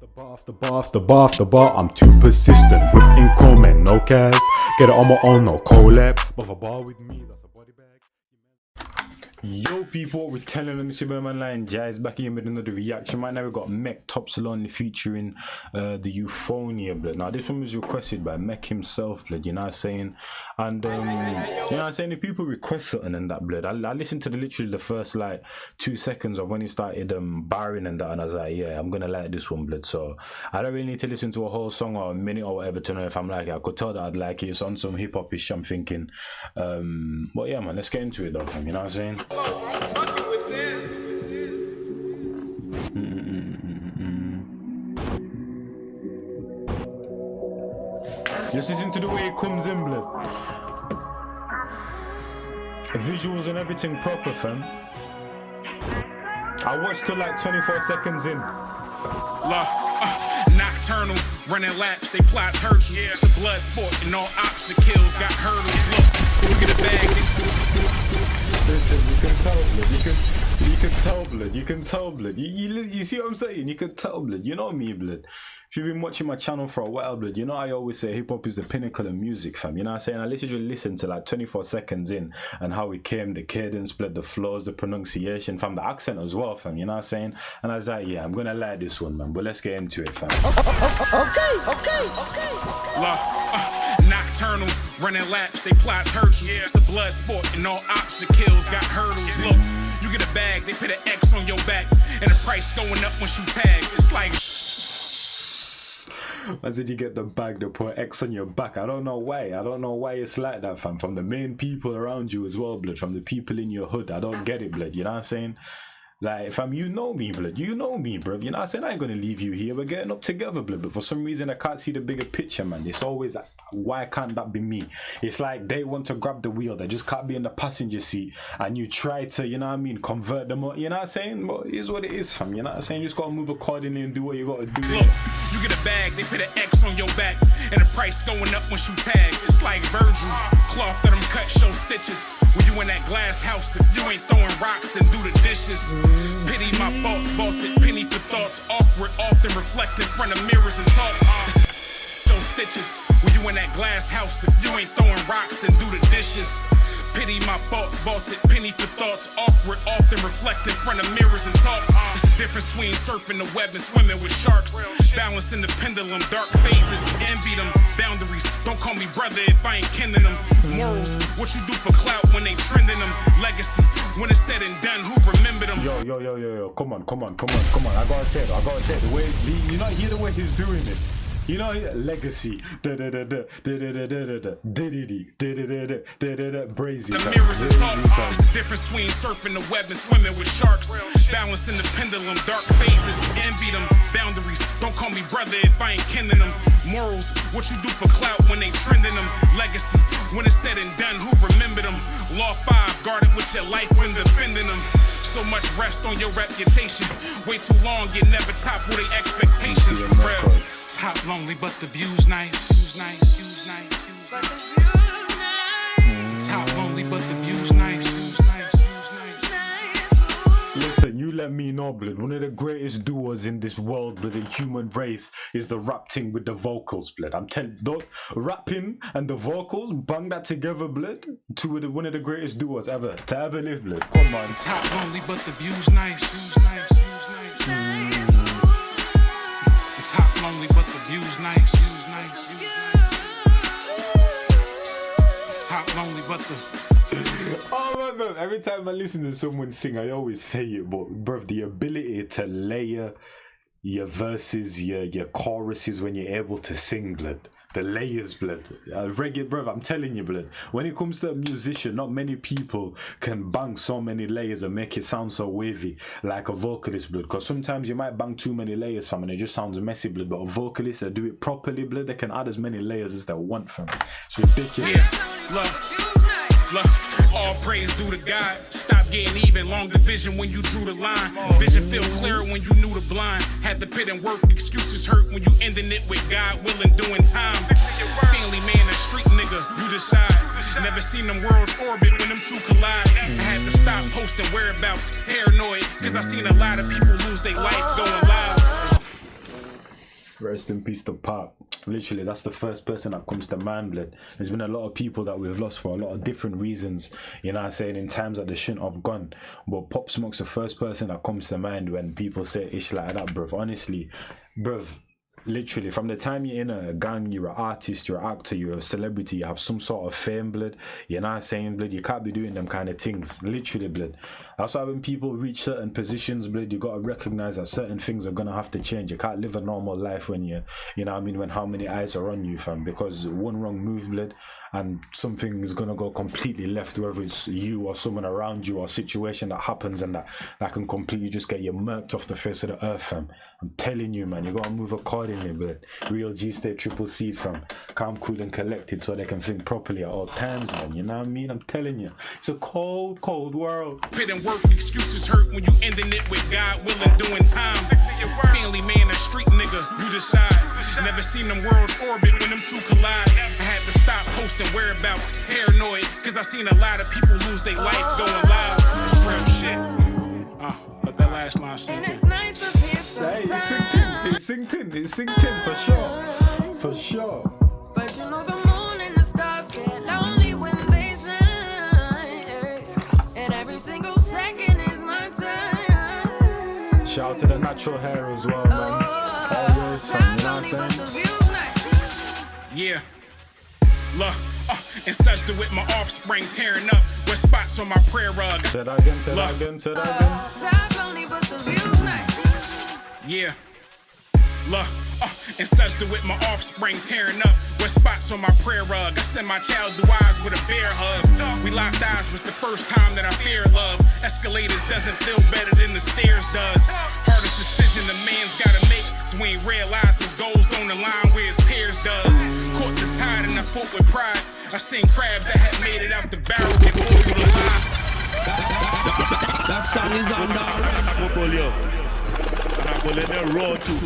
Off the bar, I'm too persistent. Whipping comment, no cast. Get it on my own, no collab. But a bar with me, that's a body bag. Yo people, we're telling on the Superman line. Jazz back in with another reaction. Right now we got Mech Top Salon featuring the Euphony blood. Now this one was requested by Mech himself, blood. You know what I'm saying? And you know what I'm saying? If people request something and that blood, I listened to literally the first like 2 seconds of when he started barring and that, and I was like, yeah, I'm gonna like this one, blood. So I don't really need to listen to a whole song or a minute or whatever to know if I'm like it. I could tell that I'd like it. It's on some hip hop ish, I'm thinking. But yeah, man, let's get into it though, fam. You know what I'm saying? Just listen to the way it comes in, blood. The visuals and everything proper, fam. I watched till like 24 seconds in. Nocturnal, running laps, they plots hurt you. It's a blood sport, and all ops the kills got hurdles. Look at the bag. Listen, you can tell, blood. You can tell, blood. You can tell, blood. You see what I'm saying? You can tell, blood. You know me, blood. If you've been watching my channel for a while, blood, you know I always say hip hop is the pinnacle of music, fam. You know what I'm saying? I literally listened to like 24 seconds in and how it came, the cadence, blood, the flows, the pronunciation, fam, the accent as well, fam. You know what I'm saying? And I was like, yeah, I'm gonna like this one, man. But let's get into it, fam. Okay. Nocturnal, running laps, they plots hurt you. It's a blood sport, and all ops the kills got hurdles. Look, you get a bag, they put an X on your back, and the price going up once you tag. It's like, as if you get the bag, they put X on your back. I don't know why. I don't know why it's like that, fam. From the main people around you as well, blood. From the people in your hood. I don't get it, blood. You know what I'm saying? Like, fam, you know me, blood. You know me, bruv. You know what I'm saying? I ain't gonna leave you here. We're getting up together, blood. But for some reason, I can't see the bigger picture, man. It's always like, why can't that be me? It's like they want to grab the wheel. They just can't be in the passenger seat. And you try to, you know what I mean, convert them. You know what I'm saying? But it is what it is, fam. You know what I'm saying? You just gotta move accordingly and do what you gotta do. Look, you get a bag, they put an X on your back, and the price going up once you tag. It's like Virgil. Cloth that them cut, show stitches. When you in that glass house, if you ain't throwing rocks, then do the dishes. Pity my faults, vaulted, penny for thoughts. Awkward, often reflect in front of mirrors and talk. Show stitches. When you in that glass house, if you ain't throwing rocks, then do the dishes. Pity my faults, vaulted, penny for thoughts. Awkward, often reflect in front of mirrors and talk. It's the difference between surfing the web and swimming with sharks. Balancing the pendulum, dark phases, envy them. Boundaries, don't call me brother if I ain't kindling them. Morals, what you do for clout when they trending them. Legacy, when it's said and done, who remember them? Yo, come on. I gotta say it, the way you know, hear the way he's doing it. You know, legacy, brazy. The mirrors and talk. It's the difference between surfing the web and swimming with sharks. Balancing the pendulum, dark phases, envy them. Boundaries, don't call me brother if I ain't kindling them. Morals, what you do for clout when they trending them. Legacy, when it's said and done, who remember them? Law 5, guard it with your life when defending them. So much rest on your reputation. Way too long, you never top with their expectations. Real. Top lonely, but the view's nice. Top lonely, but the view's nice. Listen, you let me know, blood. One of the greatest duos in this world, blood, the human race, is the rap thing with the vocals, blood. I'm telling you, rapping and the vocals, bang that together, blood. One of the greatest duos ever to ever live, blood. Come on. Top lonely, but the view's nice. Top lonely, but the view's nice. Top lonely, but the... Oh man, every time I listen to someone sing, I always say it, but bruv, the ability to layer your verses, your choruses when you're able to sing, blood. The layers, blood. Reggae, bruv, I'm telling you, blood. When it comes to a musician, not many people can bang so many layers and make it sound so wavy like a vocalist, blood. Because sometimes you might bang too many layers, fam, and it just sounds messy, blood. But a vocalist that do it properly, blood, they can add as many layers as they want, fam. It's ridiculous. Look, all praise due to God. Stop getting even. Long division when you drew the line. Vision feel clearer when you knew the blind. Had to pit and work. Excuses hurt when you ending it with God willing doing time. Family man, a street nigga, you decide. Never seen them worlds orbit when them two collide. I had to stop posting whereabouts. Paranoid, cause I seen a lot of people lose their life going live. Rest in peace to Pop. Literally, that's the first person that comes to mind, blood. There's been a lot of people that we've lost for a lot of different reasons, you know what I'm saying, in times that they shouldn't have gone. But Pop Smoke's the first person that comes to mind when people say ish like that, bruv. Honestly, bruv. Literally, from the time you're in a gang, you're an artist, you're an actor, you're a celebrity, you have some sort of fame, blood. You know what I'm saying, blood? You can't be doing them kind of things. Literally, blood. That's why when people reach certain positions, blood, you got to recognize that certain things are going to have to change. You can't live a normal life when you know what I mean, when how many eyes are on you, fam. Because one wrong move, blood, and something is going to go completely left, whether it's you or someone around you or a situation that happens and that can completely just get you murked off the face of the earth, fam. I'm telling you, man, you got to move accordingly, but real G stay triple C, fam. Calm, cool and collected so they can think properly at all times, man. You know what I mean? I'm telling you. It's a cold, cold world. Pit and work, excuses hurt when you ending it with God willing, doing time. Family man, a street nigga, you decide. Never seen them worlds orbit when them two collide. I had to stop posting whereabouts, paranoid, cause I seen a lot of people lose their life going live. It's real shit. But that last line sink in. It's nice to feel Hey, sometimes. it's synced in, for sure. For sure. But you know the moon and the stars get lonely when they shine. And every single second is my time. Shout out to the natural hair as well, man. Always fun, you know what I'm saying? Yeah. Look, and Sajda with my offspring tearing up with spots on my prayer rug. Say that again, say that again, say that again. Top lonely, but the view's nice. Yeah. Look, and Sajda with my offspring tearing up with spots on my prayer rug. I send my child through eyes with a bear hug. We locked eyes was the first time that I feared love. Escalators doesn't feel better than the stairs does. Hardest decision a man's gotta make, so we ain't realize his goals don't align where his peers does. Caught the tide and I fought with pride. I seen crabs that had made it out the barrel before we were alive. That song is on the and I'm going to roll too.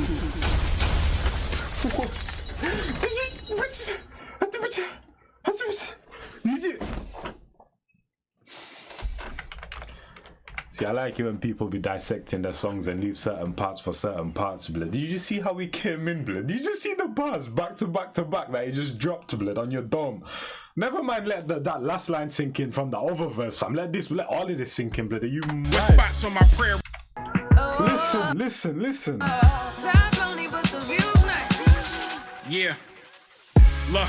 See, I like it when people be dissecting their songs and leave certain parts for certain parts, blood. Did you just see how he came in, blood? Did you just see the bars back to back to back that he just dropped, blood, on your dome? Never mind, let that last line sink in from the other verse, fam. Let all of this sink in, blood. Are you mad? Spots on my prayer. Listen. Top lonely, but the view's nice. Yeah. Look,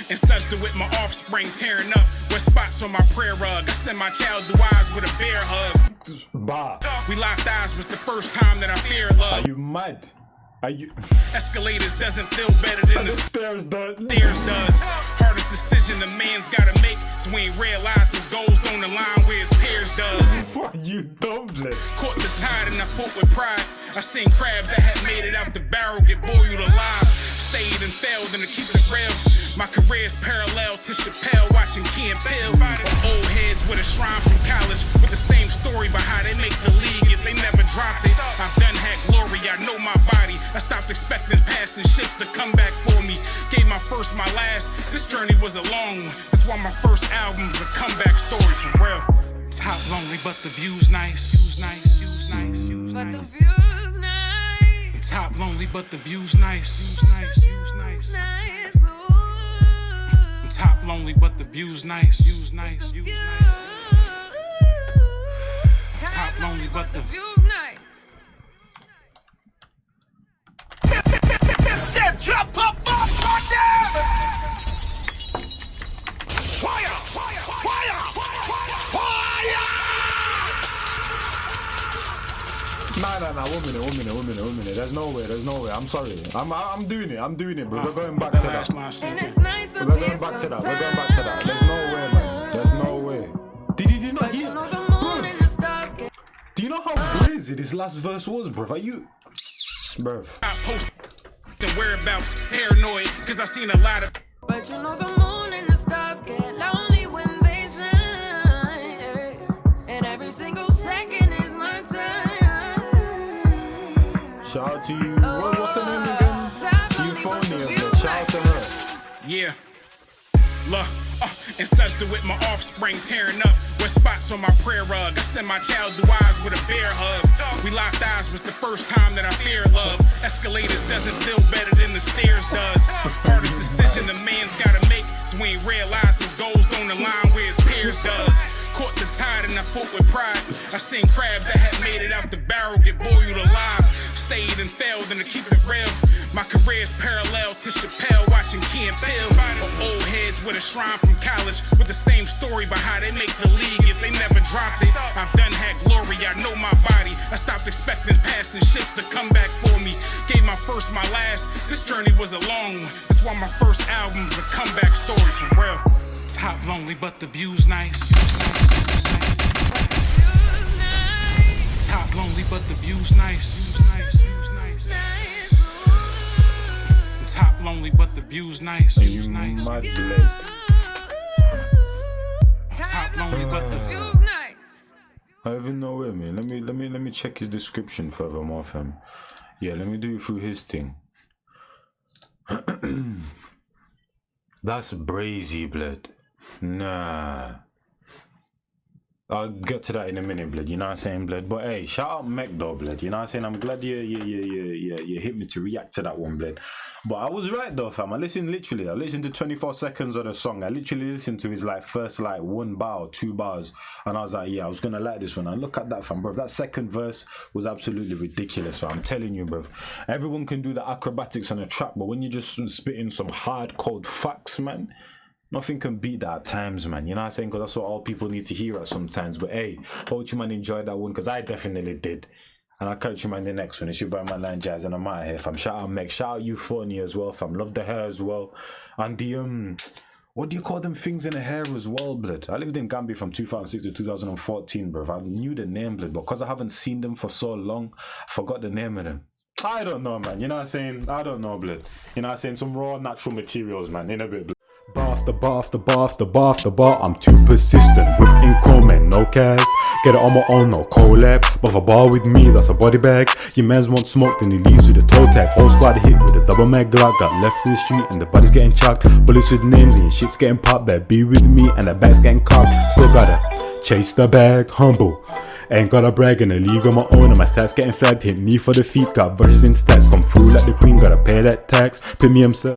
and Sajda with my offspring tearing up with spots on my prayer rug. I send my child through eyes with a bear hug. Bah. We locked eyes was the first time that I feared love. Are you mad? Are you? Escalators doesn't feel better than the stairs does. Hardest decision a man's gotta make, so we ain't realize his goals don't align where his peers does. Why you dumb, blood? Caught the tide and I fought with pride. I seen crabs that had made it out the barrel get boiled alive. Stayed and failed and to keep it real. My career's parallel to Chappelle watching Key and Peele. Old heads with a shrine from college with the same story about how they make the league if they never dropped it. I've done had glory, I know my body. I stopped expecting passing ships to come back for me. Gave my first, my last. This journey was a long one. That's why my first album's a comeback story for real. Top lonely, but the view's nice. But the view's nice. Top lonely, but the view's nice. Nice, ooh. Top lonely, but the view's nice. Top lonely, but the view's nice. Said drop up on Fire! Nah, 1 minute. There's no way. I'm sorry. I'm doing it, bro. We're going back to that. And it's nice to We're be going back to that. sometimes. There's no way, man. There's no way. Did you not But hear? you know the moon and the stars get. Do you know how crazy this last verse was, bro? Are you, bro? I post the whereabouts, paranoid, cause I seen a lot of. But you know the moon and the stars get lonely when they shine. And every single second is my time. Shout out to you. What's her name again? Euphony. Shout out to her. Yeah. Look, And such with my offspring tearing up with spots on my prayer rug. I send my child through eyes with a bear hug. We locked eyes was the first time that I feared love. Escalators doesn't feel better than the stairs does. Hardest decision a man's gotta make is when he realizes his goals don't align where his peers does. Caught the tide and I fought with pride. I seen crabs that had made it out the barrel get boiled alive. Stayed and failed and to keep it real. My career's parallel to Chappelle watching Key and Peele. Old heads with a shrine from college with the same story about how they make the league if they never dropped it. I've done had glory, I know my body. I stopped expecting passing ships to come back for me. Gave my first, my last. This journey was a long one. That's why my first album's a comeback story for real. Top lonely, but the view's nice. Top lonely, but the view's nice. Top lonely, but the view's nice. You mad blood. Top lonely, but the Feels nice. I even know where, man. Let me check his description furthermore, fam. Yeah, let me do it through his thing. That's brazy, blood. Nah. I'll get to that in a minute, blood. You know what I'm saying, blood? But hey, shout out Mech though, blood. You know what I'm saying? I'm glad you hit me to react to that one, blood. But I was right though, fam. I listened to 24 seconds of the song. I literally listened to his like first like 1 bar or 2 bars, and I was like, yeah, I was gonna like this one. And look at that, fam, bro. That second verse was absolutely ridiculous. So I'm telling you, bro. Everyone can do the acrobatics on a track, but when you just spitting some hard cold facts, man, nothing can beat that at times, man. You know what I'm saying? Because that's what all people need to hear at sometimes. But hey, hope you man enjoyed that one, because I definitely did. And I'll catch you man in the next one. It's your boy man Line Jazz, and I'm out here, fam. Shout out Meg, shout out Euphony as well, fam. Love the hair as well. And the what do you call them things in the hair as well, blood? I lived in Gambia from 2006 to 2014, bro. I knew the name, blood, but because I haven't seen them for so long, I forgot the name of them. I don't know, man. You know what I'm saying? I don't know, blood. You know what I'm saying? Some raw natural materials, man. In a bit, blood. Bar after bar after bar after bar after bar, I'm too persistent. Whipping comment, no cast. Get it on my own, no collab. But if a bar with me, that's a body bag. Your man's want smoke, then he leaves with a toe tag. Whole squad hit with a double mag Glock. Got left in the street and the body's getting chucked. Bullets with names and your shit's getting popped. Better be with me and the bag's getting cocked. Still gotta chase the bag, humble. Ain't gotta brag in a league on my own, and my stats getting flagged. Hit me for the feet, got verses in stats. Come through like the queen, gotta pay that tax. Premium sir.